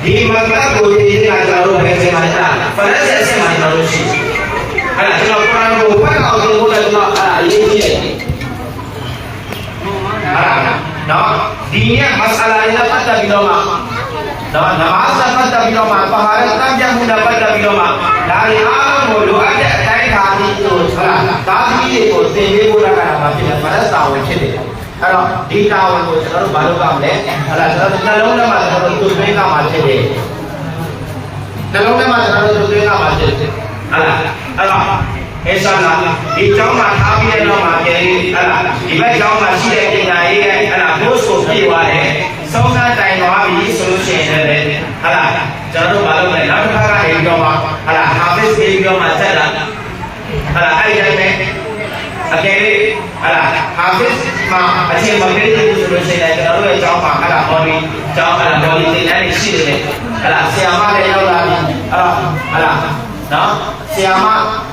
ဒီမကတ်ကိုဒီကကျွန်တော်တို့ပဲစဉ်းစားတာဖလက်ဆက်ဆက်မှာကျွန်တော်တို့ရှိအဲ့ဒါကျွန်တော်ကုရ်အာန်ကိုဖတ်အောင်ဆိုလို့လည်းကျွန်တော်အဲ့ဒါအရေးကြီးတယ်နော်ဒီနေ့မဆလာရတဲ့ပတ်သက်ပြီးတော့မှနော်နမာဇ်ပတ်သက်ပြီးတော့မှပါဟာရတန်ပြမှုနဲ့ပတ်သက်ပြီးတော့မှဒါတွေအားလုံးကိုလိုအပ်တဲ့အတိုင်းခါပြီးကိုဟုတ်လားဒါသမီးတွေကိုသင်ပေးဖို့ရတာမှာဖြစ်တယ်မနက်စာဝင်ဖြစ်တယ်အဲ့တော့ဒီတာဝန်ကိုကျွန်တော်တို့ဘာလုပ်ရမလဲဟုတ်လားကျွန်တော်နှလုံးထဲမှာကျွန်တော်တို့သူ့သွင်းကမှာဖြစ်တယ်နှလုံးထဲမှာကျွန်တော်တို့သူ့သွင်းကမှာဖြစ်တယ်ဟုတ်လားအဲ့တော့အစ္စလာမ်ဒီကျောင်းမှာထားပြီးတဲ့နောက်မှာကျရင်ဟုတ်လားဒီဘက်ကျောင်းမှာရှိတဲ့ပညာရေးရဲ့ဟုတ်လားဘိုးဆိုပြေသွားတယ်သုံးစားတိုင်သွားပြီဆိုလို့ရှိရင်လည်းဟုတ်လားကျွန်တော်တို့မလုပ်နဲ့နောက်တစ်ခါကနေပြီးတော့မှဟုတ်လားဟာဖစ်ပြီးတော့မှဆက်လာဟုတ်လားအဲ့ဒီတိုင်းပဲအကယ်၍ဟုတ်လားဟာဖစ်မှာအချိန်မပေးဘူးဆိုလို့ရှိရင်ကျွန်တော်တို့ရဲ့ကျောင်းမှာဟုတ်လားဘော်ဒီကျောင်းအဲ့ဒါဘော်ဒီသင်တန်းတွေရှိတယ်ဟုတ်လားဆရာမလည်းရောက်လာပြီဟုတ်လားနော်ဆရာမ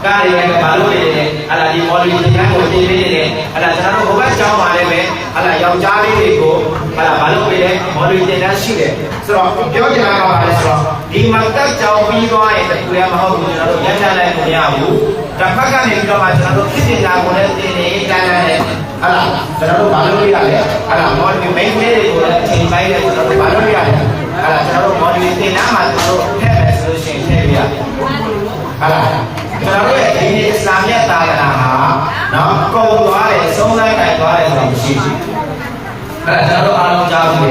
ကားတွေလည်းဘာလို့နေလဲအဲ့ဒါဒီမော်လီသင်တန်းကိုသင်ပေးနေတယ်အဲ့ဒါကျွန်တော်တို့ဘုရားကျောင်းမှာလည်းပဲအဲ့ဒါယောက်ျားလေးတွေကိုအဲ့ဒါဘာလို့နေလဲမော်လီသင်တန်းရှိတယ်ဆိုတော့ပြောချင်တာကဘာလဲဆိုတော့ဒီမှာတက်ကျောင်းပြီးသွားရင်တခုလည်းမဟုတ်ဘူးကျွန်တော်တို့ညှက်လိုက်လို့မရဘူးတစ်ဖက်ကနေပြီးတော့မှကျွန်တော်တို့ဖြစ်နေတာကိုလည်းသင်နေတန်းတန်းနဲ့ဟုတ်လားကျွန်တော်တို့ဘာလို့ရလဲအဲ့ဒါမော်လီမိန်းကလေးတွေကိုလည်းအချိန်ပိုင်းနဲ့ကျွန်တော်တို့ဘာလို့ရလဲအဲ့ဒါကျွန်တော်တို့မော်လီသင်တန်းမှာကျွန်တော်တို့ထည့်မယ်ဆိုလို့ရှိရင်ထည့်ပြရဟုတ်လားကျွန်တော်တို့ရဲ့ဒီအစ္စလာမ်ရဲ့သာသနာဟာနော်ကုန်သွားတယ်ဆုံးလိုက်နိုင်သွားတယ်ဆိုတာမရှိဘူးအဲ့ဒါကျွန်တော်တို့အားလုံးကြားဘူးလေ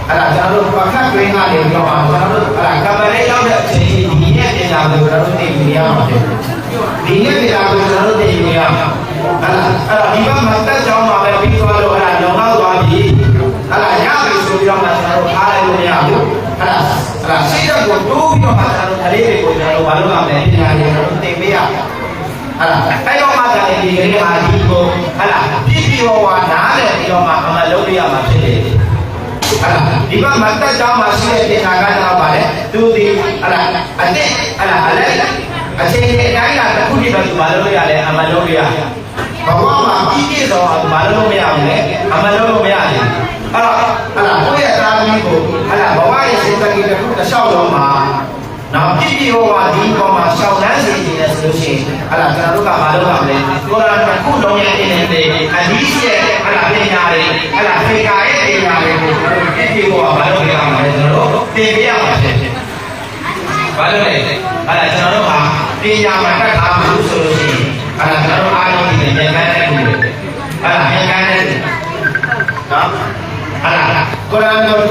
အဲ့ဒါကျွန်တော်တို့ပကတ်တွင်းကနေပြီးတော့ကျွန်တော်တို့အဲ့ဒါကမလေးရောက်တဲ့အချိန်ဒီနေ့ပြင်လာလို့ကျွန်တော်တို့သိနေရမှာဖြစ်ဒီနေ့ပြင်လာလို့ကျွန်တော်တို့သိနေရမှာအဲ့ဒါဒီဘက်မှာတက်ကြောင်းမှာပဲပြီးသွားလို့အဲ့ဒါလုံလောက်သွားပြီအဲ့ဒါရပြီဆိုပြီးတော့မှကျွန်တော်တို့အားလိုက်လို့မရဘူးအဲ့ဒါရှိတဲ့ကိုတိုးပြီးတော့မှကျွန်တော်တို့ကလေးတွေကိုကျွန်တော်တို့ဘာလို့ရမလဲဒီဟာတွေကျွန်တော်တို့သင်ပေးရဟုတ်လားအဲ့တော့မှလည်းဒီကလေးဟာဒီကိုဟုတ်လားပြည့်ပြည့်ဝဝနားလည်ပြီးတော့မှအမှလုပ်ရမှာဖြစ်တယ်ဟုတ်လားဒီမှာမတ်တက်ကြောင်းမှာရှိတဲ့ပညာကတော့ပါလေသူဒီဟုတ်လားအတက်ဟုတ်လားအလဲအချိန်နဲ့အတိုင်းလာတစ်ခုတည်းပဲသူဘာလုပ်ရလဲအမှလုပ်ရဘဝမှာပြည့်ပြည့်စုံအောင်ဘာလို့မရဘူးလဲအမှလုပ်လို့မရဘူးအဲ့တော့ဟုတ်လားကိုယ့်ရဲ့သားသမီးကိုဟုတ်လားဘဝရဲ့စိတ်ကလေးတစ်ခုတစ်လျှောက်လုံးမှာနောက်ပြည့်ပြည့်ဝဝဒီပေါ်မှာရှောင်လန်းစေခြင်းနဲ့ဆိုလို့ရှိရင်အဲ့ဒါကျွန်တော်တို့ကမလုပ်ရမလဲကိုယ်တော်ကခုလုံးရဲ့အနေနဲ့အဒီးရဲ့အဲ့ဒါပညာတွေအဲ့ဒါဖေကာရဲ့ပညာတွေကိုကျွန်တော်တို့ပြည့်ပြည့်ဝဝမလုပ်ရအောင်လဲကျွန်တော်တို့သင်ပြရမှာဖြစ်ဖြစ်ဘာလို့လဲအဲ့ဒါကျွန်တော်တို့ဟာပညာမှာတတ်ထားမှုဆိုလို့ရှိရင်အဲ့ဒါကျွန်တော်တို့အားလုံးဒီဉာဏ်ကန်းတဲ့ခုအဲ့ဒါဉာဏ်ကန်းတဲ့နော်အဲ့ဒါကုရ်အာန်တော်